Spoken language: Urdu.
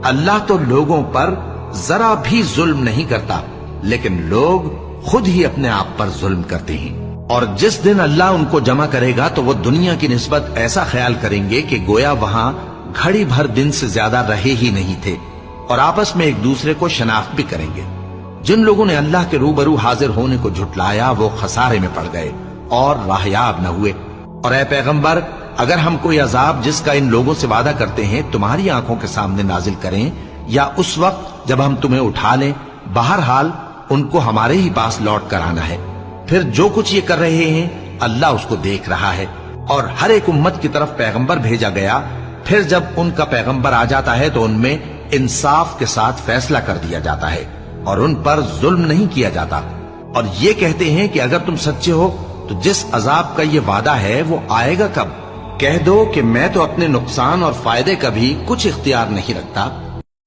اللہ تو لوگوں پر ذرا بھی ظلم نہیں کرتا، لیکن لوگ خود ہی اپنے آپ پر ظلم کرتے ہیں۔ اور جس دن اللہ ان کو جمع کرے گا تو وہ دنیا کی نسبت ایسا خیال کریں گے کہ گویا وہاں گھڑی بھر دن سے زیادہ رہے ہی نہیں تھے، اور آپس میں ایک دوسرے کو شناخت بھی کریں گے۔ جن لوگوں نے اللہ کے روبرو حاضر ہونے کو جھٹلایا وہ خسارے میں پڑ گئے اور راہیاب نہ ہوئے۔ اور اے پیغمبر، اگر ہم کوئی عذاب جس کا ان لوگوں سے وعدہ کرتے ہیں تمہاری آنکھوں کے سامنے نازل کریں یا اس وقت جب ہم تمہیں اٹھا لیں، بہرحال ان کو ہمارے ہی پاس لوٹ کر آنا ہے۔ پھر جو کچھ یہ کر رہے ہیں اللہ اس کو دیکھ رہا ہے۔ اور ہر ایک امت کی طرف پیغمبر بھیجا گیا، پھر جب ان کا پیغمبر آ جاتا ہے تو ان میں انصاف کے ساتھ فیصلہ کر دیا جاتا ہے اور ان پر ظلم نہیں کیا جاتا۔ اور یہ کہتے ہیں کہ اگر تم سچے ہو تو جس عذاب کا یہ وعدہ ہے وہ آئے گا کب؟ کہہ دو کہ میں تو اپنے نقصان اور فائدے کا بھی کچھ اختیار نہیں رکھتا،